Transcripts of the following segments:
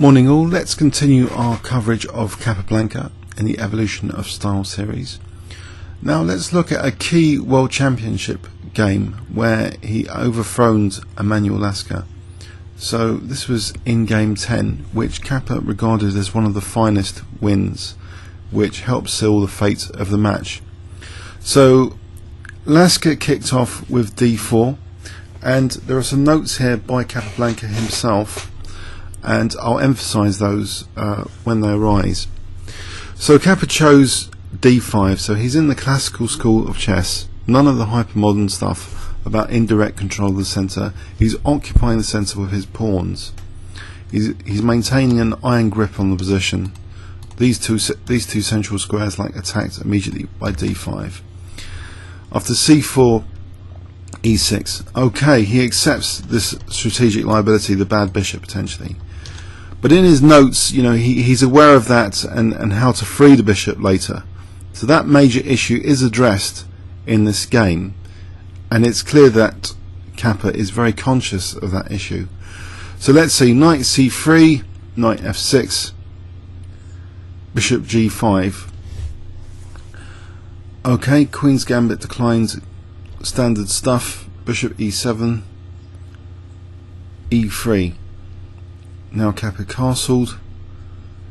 Morning all, let's continue our coverage of Capablanca in the Evolution of Style series. Now let's look at a key World Championship game where he overthrown Emmanuel Lasker. So this was in game 10, which Kappa regarded as one of the finest wins, which helped seal the fate of the match. So Lasker kicked off with d4, and there are some notes here by Capablanca himself, and I'll emphasize those when they arise. So Kappa chose d5, so he's in the classical school of chess, none of the hypermodern stuff about indirect control of the center. He's occupying the center with his pawns. He's maintaining an iron grip on the position. These two central squares like attacked immediately by d5. After c4, e6. Okay, he accepts this strategic liability, the bad bishop potentially. But in his notes, you know, he's aware of that and how to free the bishop later. So that major issue is addressed in this game, and it's clear that Kappa is very conscious of that issue. So let's see, knight c3, knight f6, bishop g5. Okay, Queen's Gambit declined, standard stuff, bishop e7, e3. Now Kappa castled.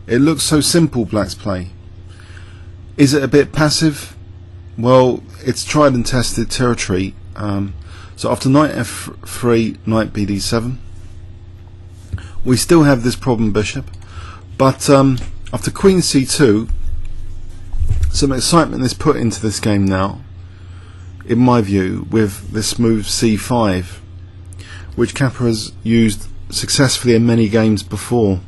It looks so simple, Black's play. Is it a bit passive? Well, it's tried and tested territory. So after knight f3, knight bd7, we still have this problem bishop, but after queen c2, some excitement is put into this game now, in my view, with this move c5, which Kappa has used successfully in many games before.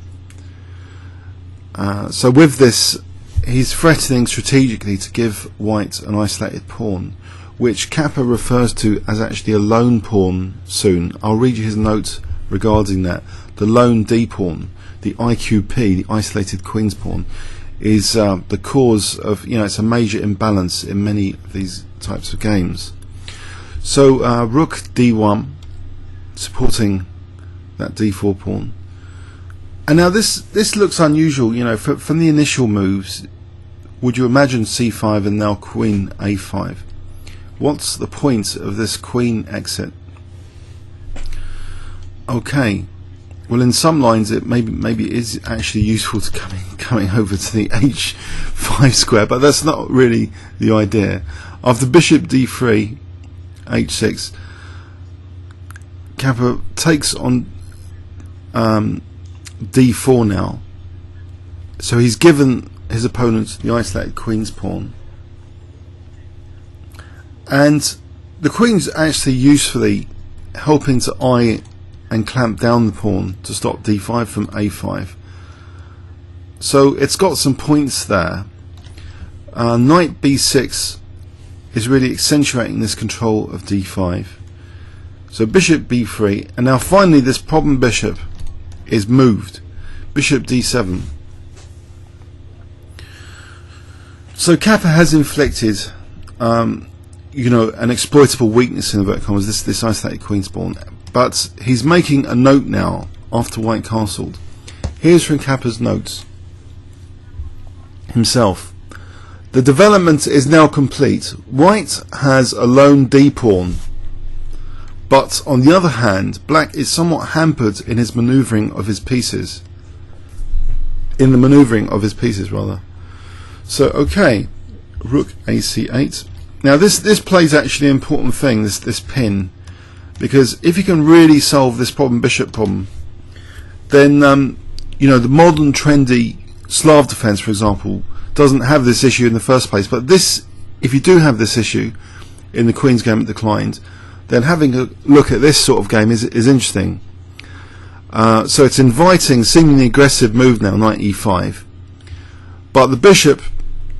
So with this, he's threatening strategically to give white an isolated pawn, which Kappa refers to as actually a lone pawn soon. I'll read you his note regarding that. The lone d pawn, the IQP, the isolated queen's pawn, is the cause of, you know, it's a major imbalance in many of these types of games. So rook d1, supporting that d4 pawn. And now this looks unusual, you know, from the initial moves. Would you imagine c5 and now queen a5? What's the point of this queen exit? Okay, well, in some lines it maybe is actually useful to coming over to the h5 square, but that's not really the idea. After bishop d3, h6, Kappa takes on d4 now. So he's given his opponent the isolated queen's pawn, and the queen's actually usefully helping to eye and clamp down the pawn to stop d5 from a5. So it's got some points there. Knight b6 is really accentuating this control of d5. So bishop b3, and now finally this problem bishop is moved. Bishop d7. So Kappa has inflicted, you know, an exploitable weakness in inverted commas, this isolated queen's pawn. But he's making a note now after white castled. Here's from Kappa's notes himself. The development is now complete. White has a lone d pawn, but on the other hand, Black is somewhat hampered in his manoeuvring of his pieces. In the manoeuvring of his pieces, rather. So, okay, rook ac8. Now, this plays actually an important thing. This pin, because if you can really solve this problem, bishop problem, then you know, the modern trendy Slav defense, for example, doesn't have this issue in the first place. But this, if you do have this issue in the Queen's Gambit declined, then having a look at this sort of game is interesting. So it's inviting seemingly aggressive move now, knight e5, but the bishop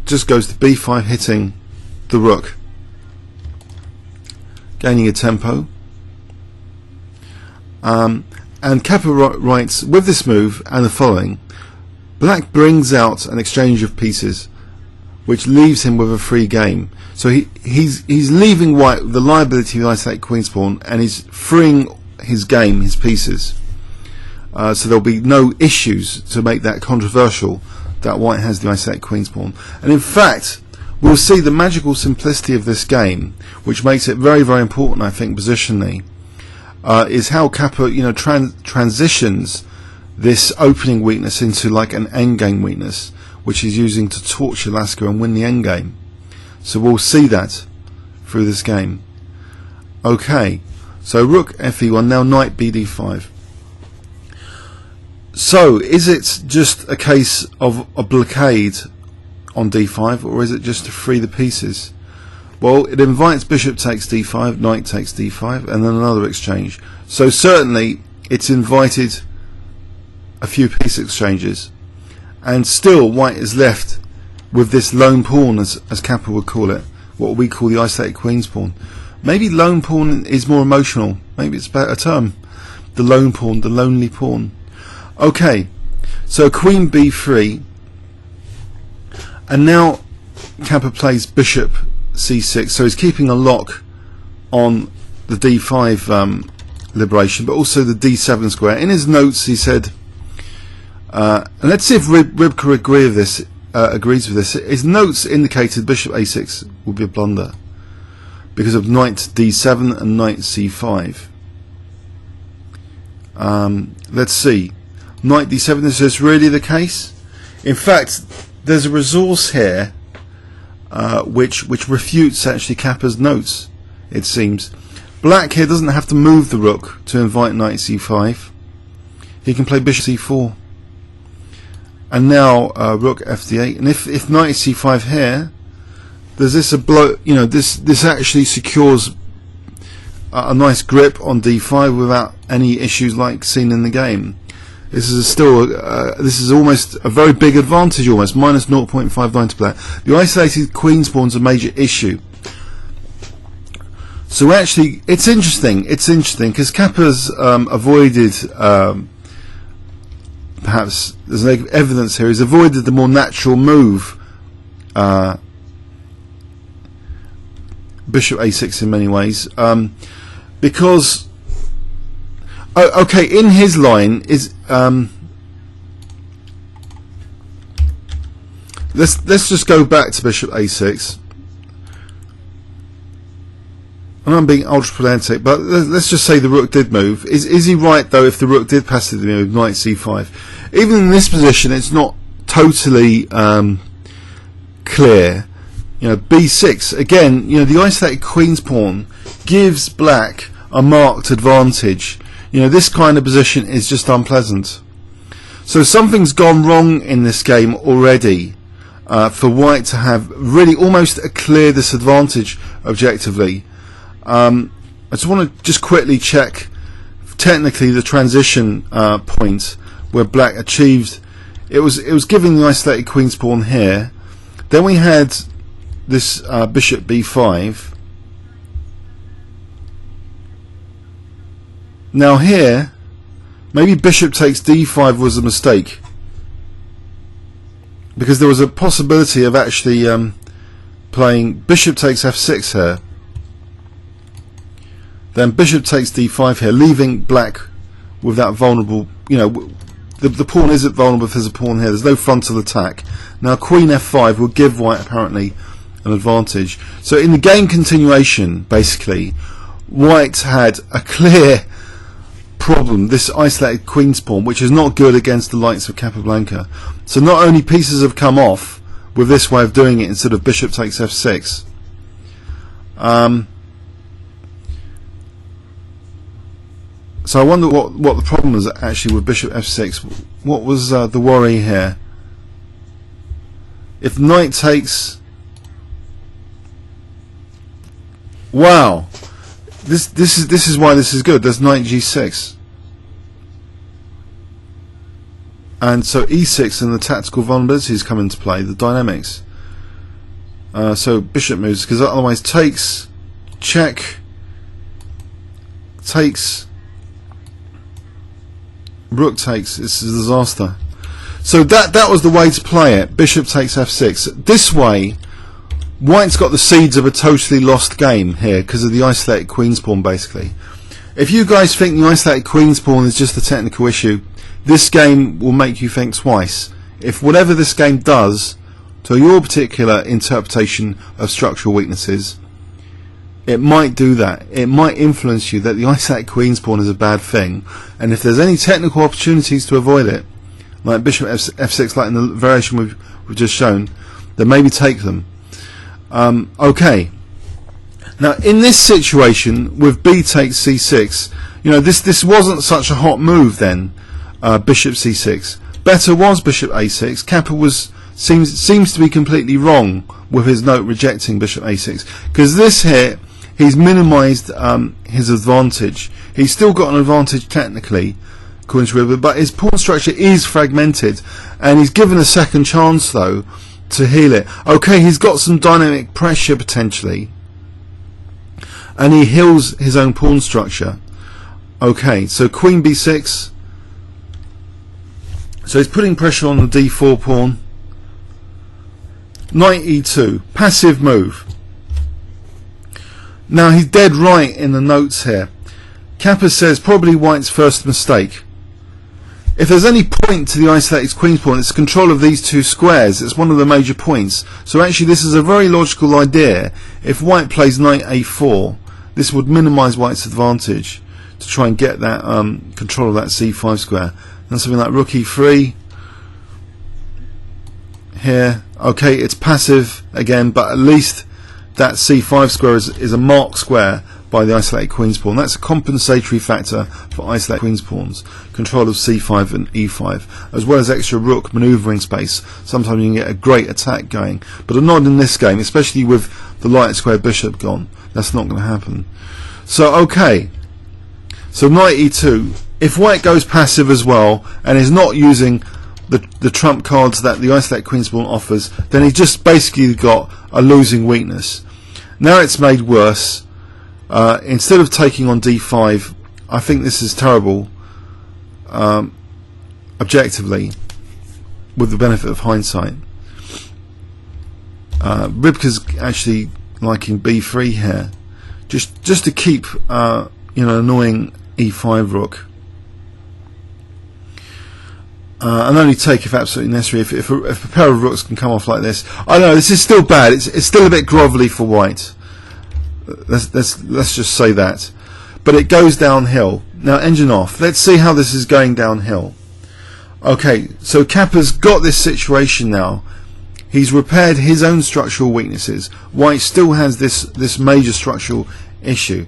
just goes to b5, hitting the rook, gaining a tempo. And Kappa writes, with this move and the following, Black brings out an exchange of pieces, which leaves him with a free game. So he's leaving white with the liability of the isolated queen's pawn, and he's freeing his game, his pieces. so there'll be no issues to make that controversial that white has the isolated queen's pawn. And in fact, we'll see the magical simplicity of this game, which makes it very, very important, I think, positionally, is how Kappa, transitions this opening weakness into like an endgame weakness, which he's using to torture Lasker and win the endgame. So we'll see that through this game. Okay, so rook fe1, now knight bd5. So is it just a case of a blockade on d5, or is it just to free the pieces? Well, it invites bishop takes d5, knight takes d5, and then another exchange. So certainly it's invited a few piece exchanges, and still white is left with this lone pawn, as Kappa would call it, what we call the isolated queen's pawn. Maybe lone pawn is more emotional, maybe it's a better term. The lone pawn, the lonely pawn. Okay, so queen b3, and now Kappa plays bishop c6, so he's keeping a lock on the d5 liberation, but also the d7 square. In his notes he said, and let's see if Ribka agrees with this. His notes indicated bishop a6 will be a blunder because of knight d7 and knight c5. Let's see. Knight d7, is this really the case? In fact, there's a resource here which refutes actually Kappa's notes, it seems. Black here doesn't have to move the rook to invite knight c5. He can play bishop c4. And now rook fd8, and if knight c5 here, there's this this actually secures a nice grip on d5 without any issues like seen in the game. This is still this is almost a very big advantage, almost minus 0.59 to play. The isolated queen's pawn's a major issue. So actually, it's interesting because Kappa's avoided. Perhaps there's no evidence here. He's avoided the more natural move, bishop a6 in many ways, because okay, in his line is let's just go back to bishop a6. And I'm being ultra pedantic, but let's just say the rook did move. Is he right though if the rook did passively move knight c5? Even in this position, it's not totally clear. B6 again. The isolated queen's pawn gives black a marked advantage. This kind of position is just unpleasant. So something's gone wrong in this game already for white to have really almost a clear disadvantage objectively. I just want to just quickly check technically the transition point where black achieved. It was giving the isolated queen's pawn here. Then we had this bishop b5. Now here, maybe bishop takes d5 was a mistake, because there was a possibility of actually playing bishop takes f6 here. Then bishop takes d5 here, leaving black with that vulnerable, the pawn isn't vulnerable if there's a pawn here. There's no frontal attack. Now queen f5 will give white apparently an advantage. So in the game continuation, basically, white had a clear problem, this isolated queen's pawn, which is not good against the likes of Capablanca. So not only pieces have come off with this way of doing it instead of bishop takes f6, so I wonder what the problem was actually with bishop f6. What was the worry here? If knight takes, wow, this is why this is good. There's knight g6, and so e6 and the tactical vulnerabilities come into play, the dynamics. So bishop moves, because otherwise takes, check, takes, rook takes. It's a disaster. So that was the way to play it. Bishop takes f6. This way, white's got the seeds of a totally lost game here because of the isolated queen's pawn, basically. If you guys think the isolated queen's pawn is just a technical issue, this game will make you think twice. If whatever this game does to your particular interpretation of structural weaknesses, it might do that. It might influence you that the isolated queen's pawn is a bad thing, and if there's any technical opportunities to avoid it, like bishop f6, like in the variation we've just shown, then maybe take them. Okay. Now, in this situation with b takes c6, you know, this wasn't such a hot move then. Bishop c6. Better was bishop a6. Kappa seems to be completely wrong with his note rejecting bishop a6, because this here, he's minimised his advantage. He's still got an advantage technically, according to River, but his pawn structure is fragmented, and he's given a second chance though to heal it. Okay, he's got some dynamic pressure potentially, and he heals his own pawn structure. Okay, so queen b6. So he's putting pressure on the d4 pawn. Knight e2, passive move. Now he's dead right in the notes here. Kappa says probably white's first mistake. If there's any point to the isolated queen's pawn, it's control of these two squares. It's one of the major points. So actually this is a very logical idea. If white plays knight a4, this would minimise white's advantage to try and get that control of that c5 square. And something like rook e3 here. Okay, it's passive again, but at least that c5 square is a marked square by the isolated queen's pawn. That's a compensatory factor for isolated queen's pawns. Control of c5 and e5, as well as extra rook manoeuvring space. Sometimes you can get a great attack going, but not in this game, especially with the light square bishop gone. That's not going to happen. So okay, so knight e2. If white goes passive as well and is not using the trump cards that the isolated queen's pawn offers, then he's just basically got a losing weakness. Now it's made worse. Instead of taking on d5, I think this is terrible, objectively, with the benefit of hindsight. Ribka's actually liking b3 here, just to keep annoying e5 rook. And only take if absolutely necessary. If a pair of rooks can come off like this, I don't know. This is still bad. It's still a bit grovelly for white. Let's just say that. But it goes downhill. Now engine off. Let's see how this is going downhill. Okay, so Kappa's got this situation now. He's repaired his own structural weaknesses. White still has this major structural issue.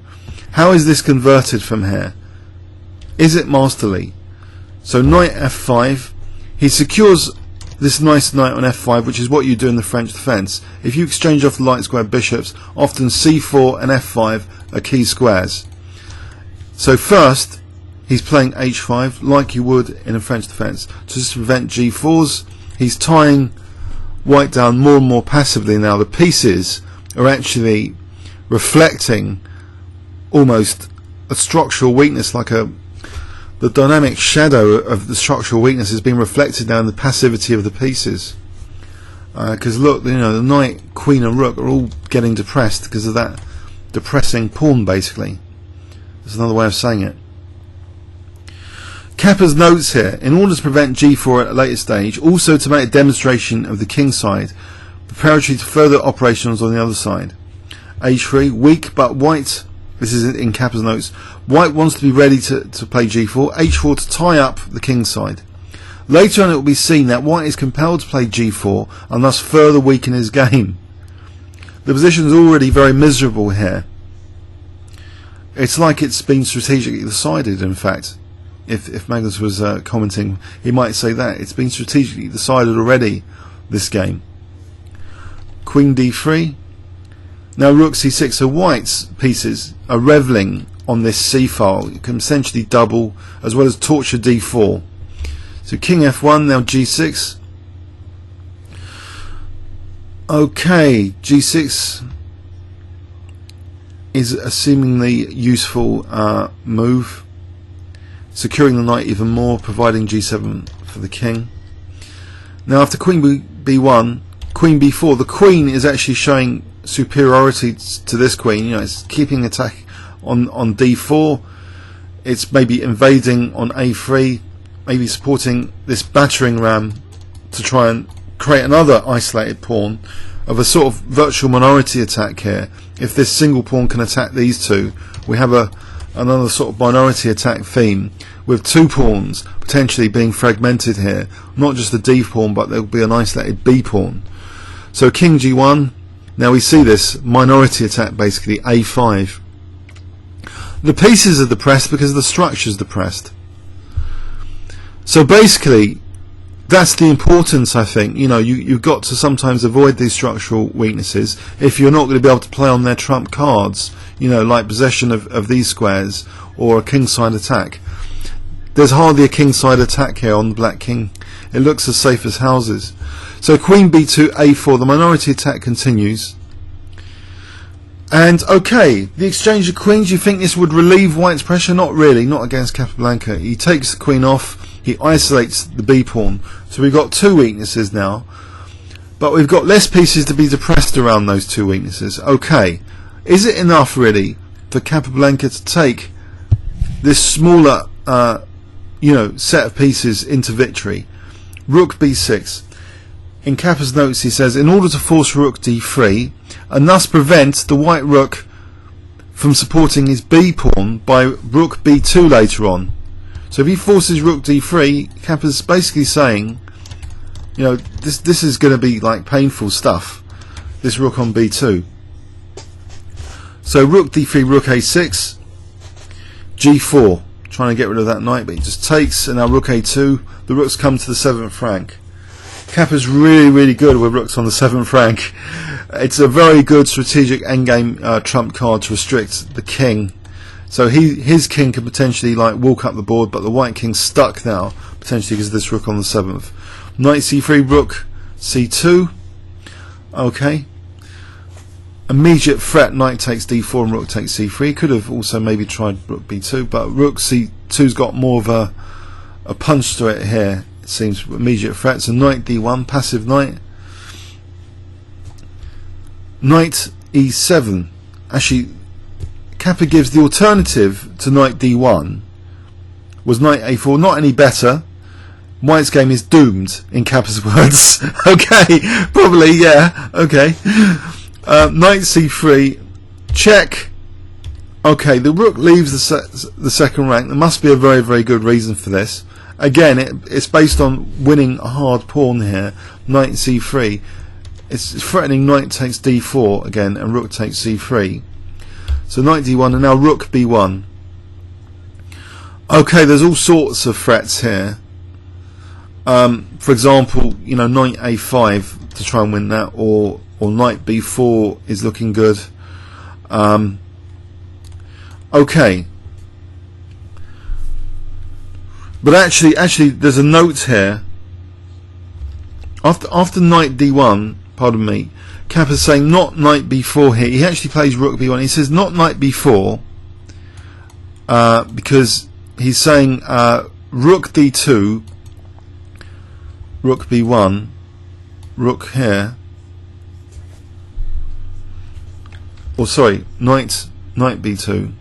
How is this converted from here? Is it masterly? So knight f5, he secures this nice knight on f5, which is what you do in the French defence. If you exchange off the light square bishops, often c4 and f5 are key squares. So first, he's playing h5 like you would in a French defence. To just prevent g4s, he's tying white down more and more passively now. The pieces are actually reflecting almost a structural weakness, like the dynamic shadow of the structural weakness is being reflected now in the passivity of the pieces. Because look, the knight, queen and rook are all getting depressed because of that depressing pawn, basically. That's another way of saying it. Kappa's notes here: in order to prevent g4 at a later stage, also to make a demonstration of the king side, preparatory to further operations on the other side. h3, weak, but white, this is in Kappa's notes, white wants to be ready to play g4, h4 to tie up the king side. Later on it will be seen that white is compelled to play g4 and thus further weaken his game. The position is already very miserable here. It's like it's been strategically decided, in fact. If Magnus was commenting, he might say that. It's been strategically decided already, this game. Queen d3. Now rook c6, so white's pieces are revelling on this c file. You can essentially double as well as torture d4. So king f1, now g6. Okay, g6 is a seemingly useful move, securing the knight even more, providing g7 for the king. Now after queen b1, queen b4, the queen is actually showing superiority to this queen. It's keeping attack on d4. it's maybe invading on a3, maybe supporting this battering ram to try and create another isolated pawn of a sort of virtual minority attack here. If this single pawn can attack these two, we have another sort of minority attack theme with two pawns potentially being fragmented here. Not just the D pawn, but there will be an isolated B pawn. So king G1, now we see this minority attack, basically A5. The pieces are depressed because the structure's depressed. So basically, that's the importance, I think. You know, you've got to sometimes avoid these structural weaknesses if you're not going to be able to play on their trump cards, you know, like possession of these squares or a kingside attack. There's hardly a kingside attack here on the black king. It looks as safe as houses. So queen b2, a4, the minority attack continues. And okay, the exchange of queens, you think this would relieve white's pressure? Not really, not against Capablanca. He takes the queen off, he isolates the b pawn. So we've got two weaknesses now, but we've got less pieces to be depressed around those two weaknesses. Okay, is it enough really for Capablanca to take this smaller set of pieces into victory? Rook b6. In Kappa's notes he says, in order to force rook d3 and thus prevent the white rook from supporting his b pawn by rook b2 later on. So if he forces rook d3, Kappa's basically saying, you know, this is going to be like painful stuff, this rook on b2. So rook d3, rook a6, g4, trying to get rid of that knight, but he just takes, and now rook a2, the rooks come to the 7th rank. Kappa's really good with rooks on the 7th rank. It's a very good strategic endgame trump card to restrict the king. So his king could potentially like walk up the board, but the white king's stuck now, potentially because of this rook on the 7th. Knight c3, rook c2. Okay. Immediate threat, knight takes d4 and rook takes c3. Could have also maybe tried rook b2, but rook c2's got more of a punch to it here. It seems immediate threat. So knight d1, passive knight. Knight e7. Actually, Kappa gives the alternative to knight d1 was knight a4. Not any better. White's game is doomed, in Kappa's words. Okay, probably, yeah. Okay. Knight c3. Check. Okay, the rook leaves the second rank. There must be a very good reason for this. Again, it's based on winning a hard pawn here. Knight c3. It's threatening knight takes d4 again, and rook takes c3. So knight d1, and now rook b1. Okay, there's all sorts of threats here. For example, you know, knight a5 to try and win that, or knight b4 is looking good. Okay. But actually, there's a note here. After knight d1, pardon me, Kappa's saying not knight b4 here. He actually plays rook b1. He says not knight b4 because he's saying rook d2, rook b1, rook here. Or sorry, knight b2.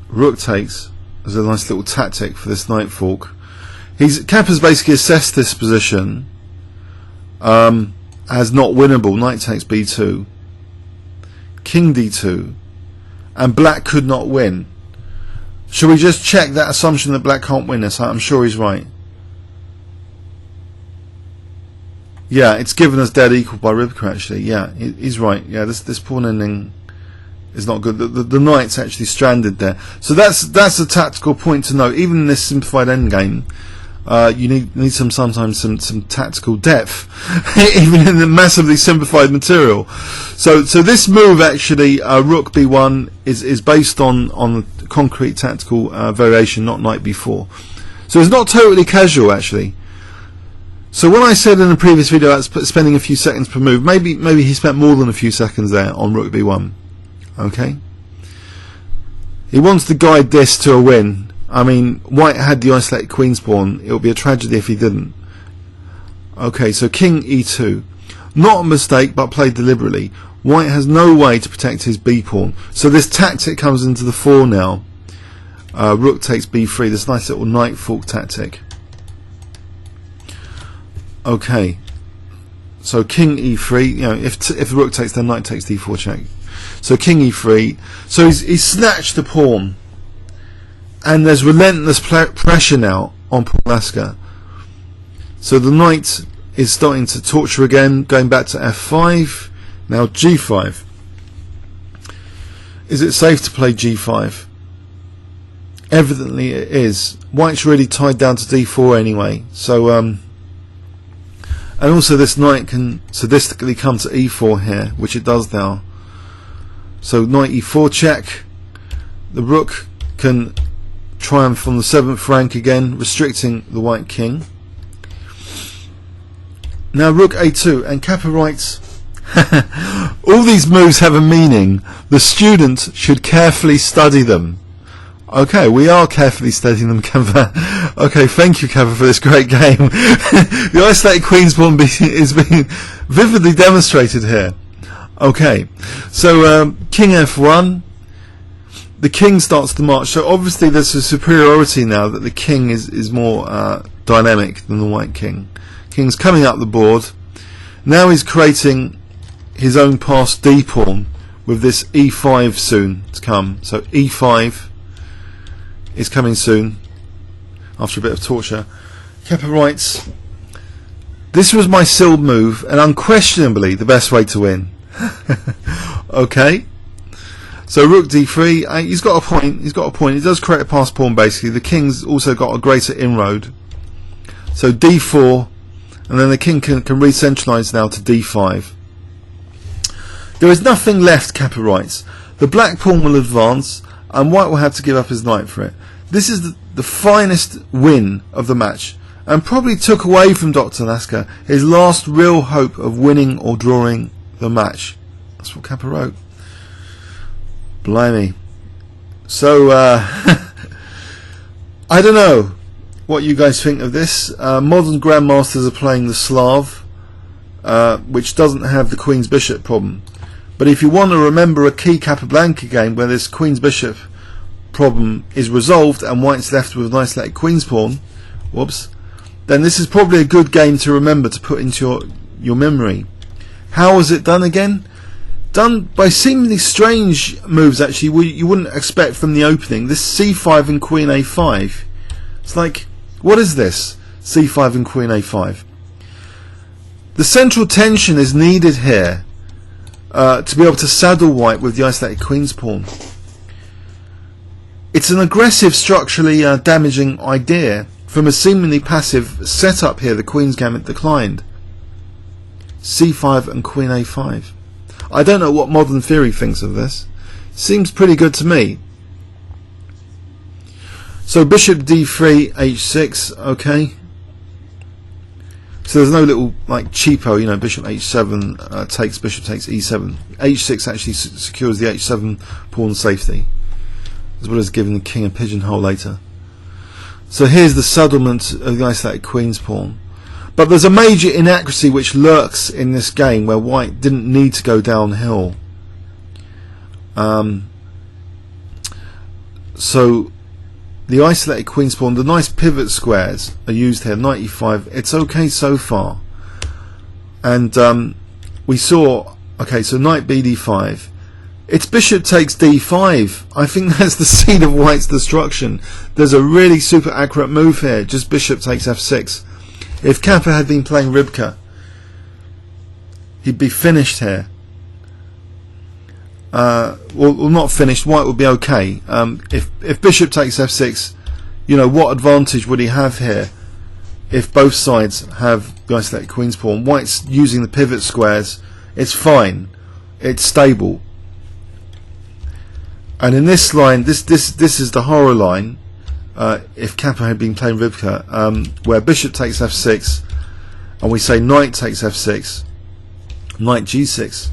Rook takes as a nice little tactic for this knight fork. Kappa's basically assessed this position as not winnable. Knight takes b2, king d2, and black could not win. Should we just check that assumption that black can't win this? I'm sure he's right. Yeah, it's given us dead equal by Ribka actually. Yeah, he's right. Yeah, this pawn ending is not good. The knight's actually stranded there. So that's a tactical point to note. Even in this simplified endgame, you need sometimes some tactical depth, even in the massively simplified material. So this move actually, rook b1, is based on concrete tactical variation, not knight b4. So it's not totally casual actually. So when I said in the previous video about spending a few seconds per move, maybe he spent more than a few seconds there on rook b1. Okay, he wants to guide this to a win. I mean, white had the isolated queen's pawn. It would be a tragedy if he didn't. Okay, so king e2, not a mistake but played deliberately. White has no way to protect his b pawn, so this tactic comes into the fore now. Rook takes b3, this nice little knight fork tactic. Okay, so king e3, you know, if the rook takes, then knight takes d4 check. So king e3, so he's snatched the pawn, and there's relentless pressure now on Paul Lasker. So the knight is starting to torture again, going back to f5, now g5. Is it safe to play g5? Evidently it is. White's really tied down to d4 anyway, so and also this knight can sadistically come to e4 here, which it does now. So knight e4 check. The rook can triumph on the 7th rank again, restricting the white king. Now rook a2, and Kappa writes, all these moves have a meaning. The student should carefully study them. Okay, we are carefully studying them, Kappa. Okay, thank you, Kappa, for this great game. The isolated queen's pawn is being vividly demonstrated here. Okay, so king f1. The king starts the march. So obviously there's a superiority now that the king is more dynamic than the white king. King's coming up the board. Now he's creating his own passed d pawn with this e5 soon to come. So e5 is coming soon after a bit of torture. Kappa writes, this was my Sil move and unquestionably the best way to win. Okay, so rook d3, he's got a point, he does create a passed pawn basically. The king's also got a greater inroad, so d4, and then the king can re-centralise now to d5. There is nothing left, Kappa writes. The black pawn will advance and white will have to give up his knight for it. This is the finest win of the match, and probably took away from Dr. Lasker his last real hope of winning or drawing the match. That's what Kappa wrote. Blimey. So I don't know what you guys think of this. Modern grandmasters are playing the Slav, which doesn't have the Queen's Bishop problem. But if you want to remember a key Capablanca game where this Queen's Bishop problem is resolved and white's left with a nice little Queen's pawn, whoops, then this is probably a good game to remember, to put into your memory. How was it done again? Done by seemingly strange moves actually you wouldn't expect from the opening. This c5 and queen a5. It's like, what is this? c5 and queen a5. The central tension is needed here to be able to saddle white with the isolated queen's pawn. It's an aggressive, structurally damaging idea from a seemingly passive setup here. The Queen's Gambit declined. c5 and queen a5. I don't know what modern theory thinks of this. Seems pretty good to me. So bishop d3, h6, okay. So there's no little like cheapo, you know, bishop h7 takes, bishop takes e7. h6 actually secures the h7 pawn safety, as well as giving the king a pigeonhole later. So here's the settlement of the isolated queen's pawn. But there's a major inaccuracy which lurks in this game where white didn't need to go downhill. So the isolated queen's pawn, the nice pivot squares are used here, knight e5, it's okay so far. And we saw, okay, so knight bd5. It's bishop takes d5. I think that's the seed of white's destruction. There's a really super accurate move here, just bishop takes f6. If Kappa had been playing Rybka, he'd be finished here. Well, not finished, white would be okay. If bishop takes f6, you know, what advantage would he have here if both sides have the isolated queen's pawn? White's using the pivot squares, it's fine, it's stable. And in this line, this is the horror line. If Kappa had been playing Rybka, where bishop takes f6, and we say knight takes f6, knight g6.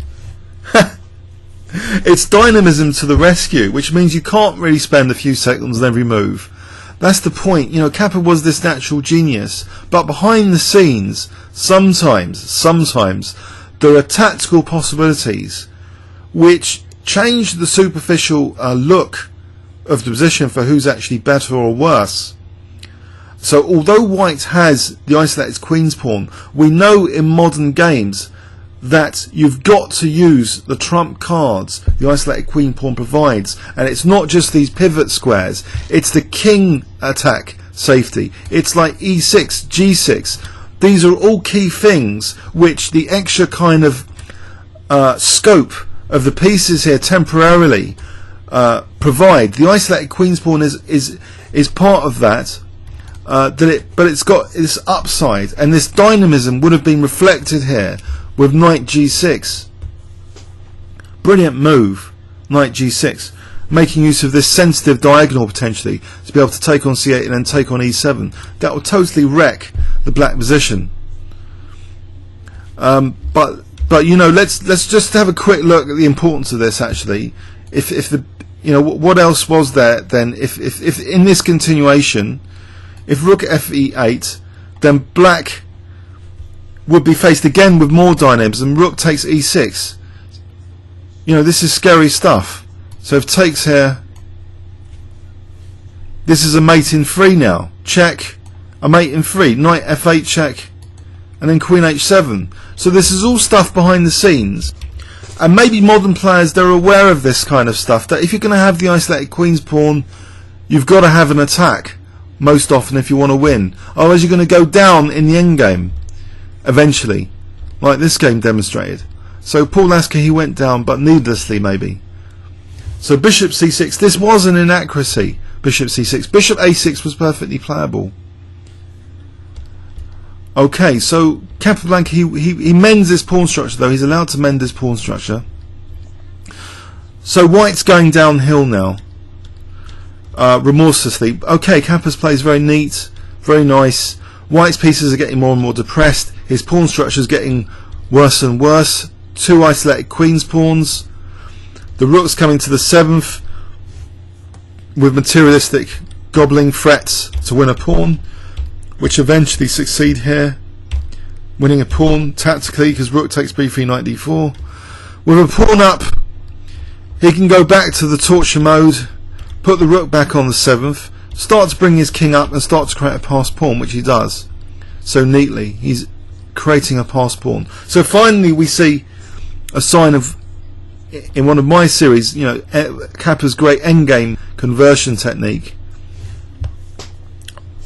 It's dynamism to the rescue, which means you can't really spend a few seconds on every move. That's the point. You know, Kappa was this natural genius, but behind the scenes, sometimes there are tactical possibilities which changed the superficial look of the position for who's actually better or worse. So although white has the isolated queen's pawn, we know in modern games that you've got to use the trump cards the isolated queen pawn provides, and it's not just these pivot squares, it's the king attack safety. It's like e6, g6. These are all key things which the extra kind of scope of the pieces here temporarily provide. The isolated queen's pawn is part of that. But it's got this upside, and this dynamism would have been reflected here with knight g6. Brilliant move, knight g6, making use of this sensitive diagonal potentially to be able to take on c8 and then take on e7. That will totally wreck the black position. But you know, let's just have a quick look at the importance of this. Actually, if the, you know, what else was there then? If in this continuation, if rook fe8, then black would be faced again with more dynamism. Rook takes e6. You know, this is scary stuff. So if takes here, this is a mate in 3 now. Check, a mate in 3. Knight f8 check, and then queen h7. So this is all stuff behind the scenes. And maybe modern players, they're aware of this kind of stuff, that if you're going to have the isolated queen's pawn, you've got to have an attack most often if you want to win. Otherwise you're going to go down in the endgame eventually, like this game demonstrated. So Paul Lasker, he went down, but needlessly maybe. So bishop c6, this was an inaccuracy. Bishop c6, bishop a6 was perfectly playable. Okay, so Capablanca, he mends this pawn structure though. He's allowed to mend this pawn structure. So white's going downhill now, remorselessly. Okay, Capa's play is very neat, very nice. White's pieces are getting more and more depressed. His pawn structure is getting worse and worse. 2 isolated queen's pawns. The rook's coming to the 7th with materialistic gobbling threats to win a pawn, which eventually succeed here, winning a pawn tactically because rook takes b3, knight d4. With a pawn up, he can go back to the torture mode, put the rook back on the 7th, start to bring his king up and start to create a passed pawn, which he does so neatly. He's creating a passed pawn. So finally we see a sign of, in one of my series, you know, Capa's great endgame conversion technique.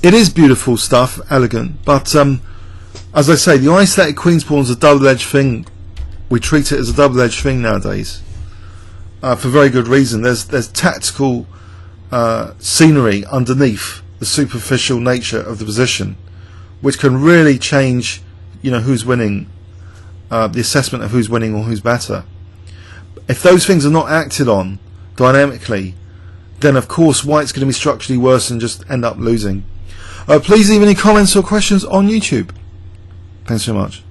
It is beautiful stuff, elegant, but as I say, the isolated queen's pawn is a double-edged thing. We treat it as a double-edged thing nowadays, for very good reason. There's tactical scenery underneath the superficial nature of the position, which can really change, you know, who's winning, the assessment of who's winning or who's better. If those things are not acted on dynamically, then of course white's going to be structurally worse and just end up losing. Please leave any comments or questions on YouTube. Thanks so much.